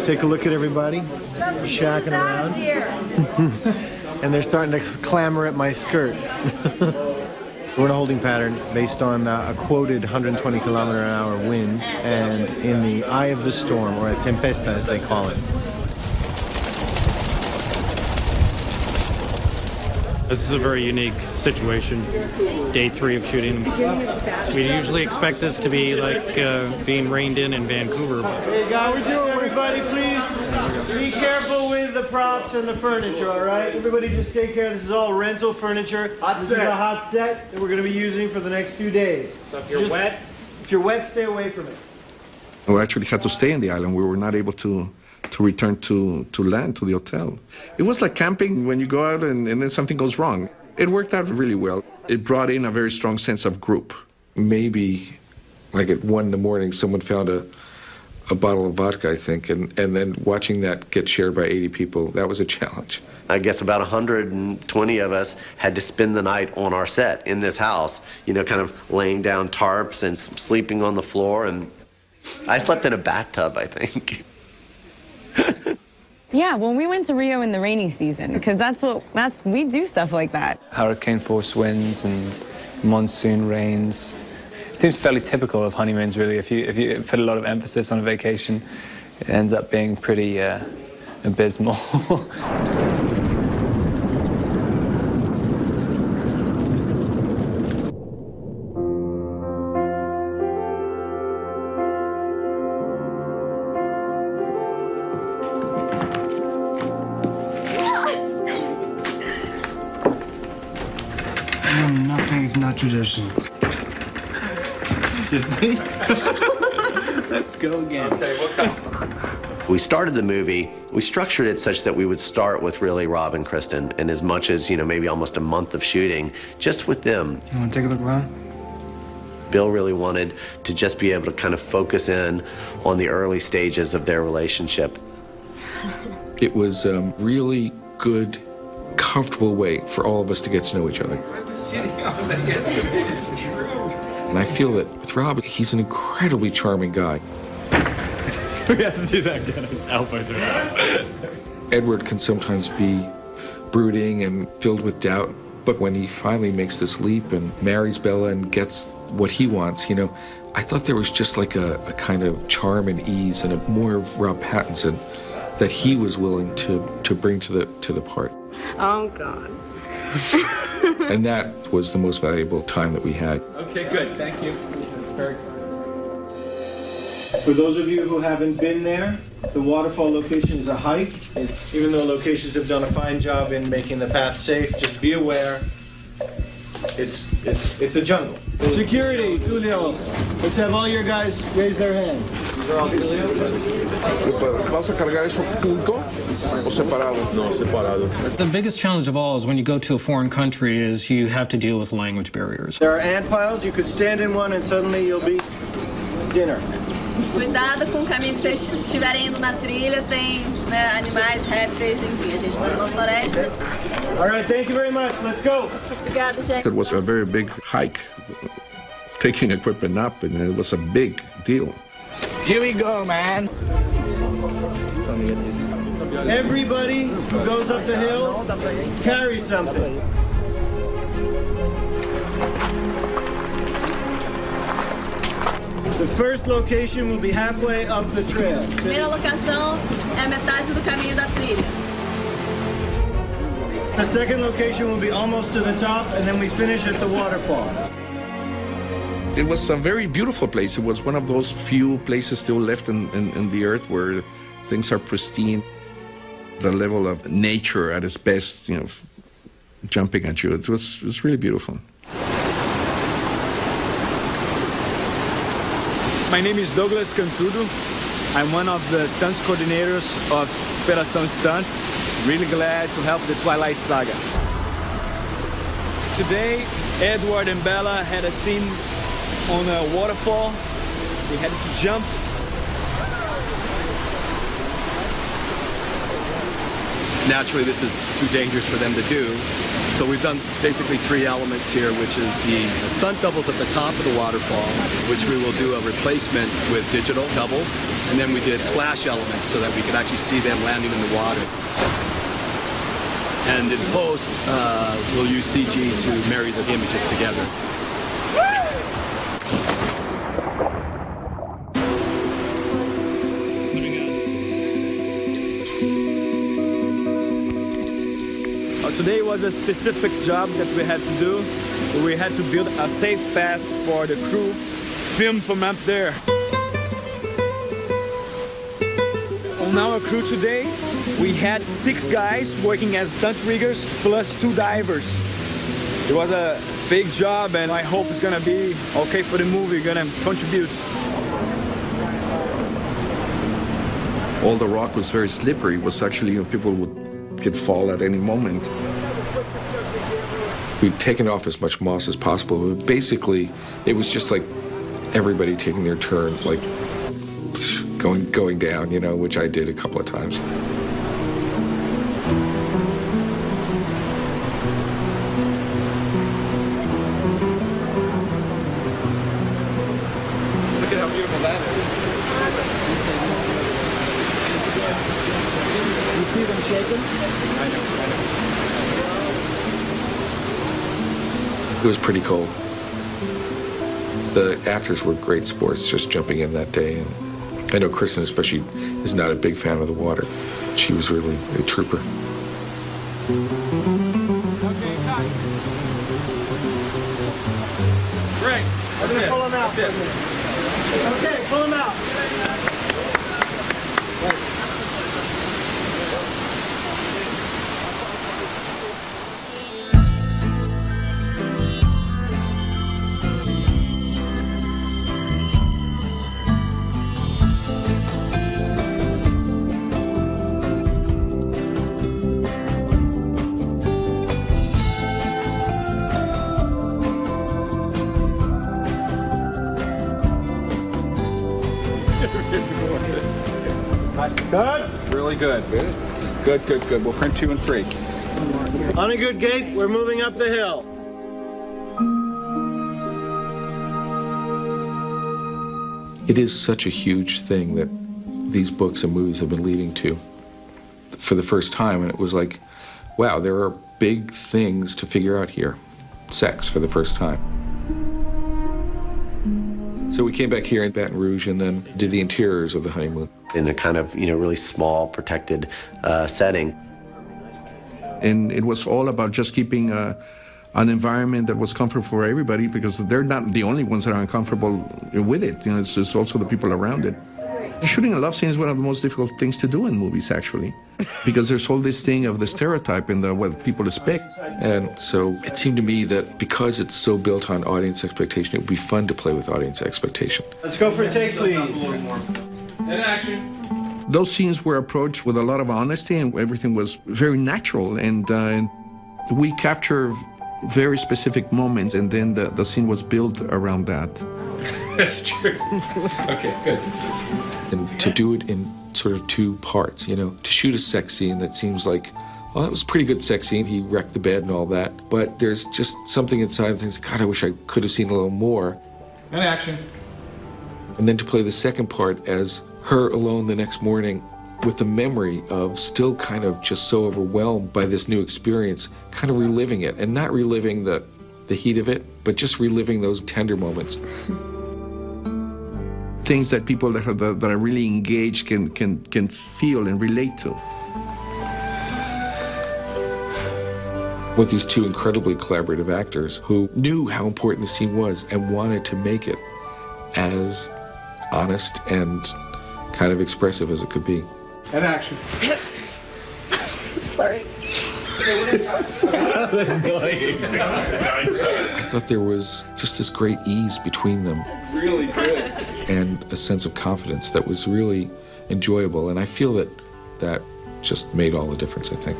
Take a look at everybody shacking around. And they're starting to clamor at my skirt. We're in a holding pattern based on a quoted 120 kilometer an hour winds and in the eye of the storm, or a tempesta as they call it. This is a very unique situation. Day 3 of shooting. We usually expect this to be like being reined in Vancouver. Hey, how we doing, everybody? Please be careful with the props and the furniture, all right? Everybody just take care. This is all rental furniture. This is a hot set that we're going to be using for the next 2 days. So if you're wet? If you're wet, stay away from it. We actually had to stay in the island. We were not able to return to land, to the hotel. It was like camping when you go out and then something goes wrong. It worked out really well. It brought in a very strong sense of group. Maybe like at 1 in the morning, someone found a bottle of vodka, I think, and then watching that get shared by 80 people, that was a challenge. I guess about 120 of us had to spend the night on our set in this house, you know, kind of laying down tarps and sleeping on the floor. And I slept in a bathtub, I think. Yeah, well, we went to Rio in the rainy season because we do stuff like that. Hurricane force winds and monsoon rains. It seems fairly typical of honeymoons, really. If you put a lot of emphasis on a vacation, it ends up being pretty abysmal. Nothing is not traditional. You see? Let's go again. Okay, we'll come. We started the movie, we structured it such that we would start with really Rob and Kristen, and as much as, you know, maybe almost a month of shooting, just with them. You want to take a look around? Bill really wanted to just be able to kind of focus in on the early stages of their relationship. It was a really good, comfortable way for all of us to get to know each other. And I feel that with Rob, he's an incredibly charming guy. We have to do that again. His elbows are Edward can sometimes be brooding and filled with doubt, but when he finally makes this leap and marries Bella and gets what he wants, you know, I thought there was just like a kind of charm and ease and a more of Rob Pattinson that he was willing to bring to the part. Oh, God. And that was the most valuable time that we had. Okay, good. Thank you. Very kind. For those of you who haven't been there, the waterfall location is a hike. Even though locations have done a fine job in making the path safe, just be aware, it's a jungle. Security, Tulio. Let's have all your guys raise their hands. These are all Tulio. ¿Vas a cargar eso junto o separado? No, separado. The biggest challenge of all is when you go to a foreign country is you have to deal with language barriers. There are ant piles. You could stand in one and suddenly you'll be dinner. Cuidado com o caminho que vocês estiverem indo na trilha, tem animais, répteis, enfim, a gente está numa floresta. All right, thank you very much. Let's go. Obrigada, gente. It was a very big hike, taking equipment up, and it was a big deal. Here we go, man. Everybody who goes up the hill carries something. The first location will be halfway up the trail. Primeira locação é a metade do caminho da trilha. The second location will be almost to the top, and then we finish at the waterfall. It was a very beautiful place. It was one of those few places still left in the earth where things are pristine. The level of nature at its best, you know, jumping at you. It was really beautiful. My name is Douglas Cantudo. I'm one of the stunts coordinators of Superação Stunts. Really glad to help the Twilight Saga. Today, Edward and Bella had a scene on a waterfall. They had to jump. Naturally, this is too dangerous for them to do. So we've done basically 3 elements here, which is the stunt doubles at the top of the waterfall, which we will do a replacement with digital doubles. And then we did splash elements so that we could actually see them landing in the water. And in post, we'll use CG to marry the images together. Today was a specific job that we had to do. We had to build a safe path for the crew, film from up there. On our crew today, we had 6 guys working as stunt riggers plus 2 divers. It was a big job, and I hope it's gonna be okay for the movie, gonna contribute. All the rock was very slippery. It was actually, people could fall at any moment. We'd taken off as much moss as possible. But basically, it was just like everybody taking their turn, like going down, you know, which I did a couple of times. Look at how beautiful that is. You see them shaking? I know. It was pretty cold. The actors were great sports just jumping in that day. And I know Kristen especially is not a big fan of the water. She was really a trooper. Great. Okay, pull them out. Okay, pull them out. Good? Really good. Good. We'll print 2 and 3. On a good gate, we're moving up the hill. It is such a huge thing that these books and movies have been leading to for the first time, and it was like, wow, there are big things to figure out here. Sex for the first time. So we came back here in Baton Rouge and then did the interiors of the honeymoon. In a kind of, really small, protected setting. And it was all about just keeping an environment that was comfortable for everybody, because they're not the only ones that are uncomfortable with it. It's also the people around it. Shooting a love scene is one of the most difficult things to do in movies, actually, because there's all this thing of the stereotype and what people expect. And so it seemed to me that because it's so built on audience expectation, it would be fun to play with audience expectation. Let's go for a take, please. And action. Those scenes were approached with a lot of honesty, and everything was very natural. And we capture very specific moments, and then the scene was built around that. That's true. Okay, good. And to do it in sort of 2 parts, to shoot a sex scene that seems like, well, that was a pretty good sex scene. He wrecked the bed and all that. But there's just something inside that thinks, God, I wish I could have seen a little more. And action. And then to play the second part as her alone the next morning with the memory of still kind of just so overwhelmed by this new experience, kind of reliving it, and not reliving the heat of it, but just reliving those tender moments. Things that people that are really engaged can feel and relate to. With these 2 incredibly collaborative actors who knew how important the scene was and wanted to make it as honest and kind of expressive as it could be. And action. Sorry. I thought there was just this great ease between them. Really good. And a sense of confidence that was really enjoyable. And I feel that just made all the difference, I think.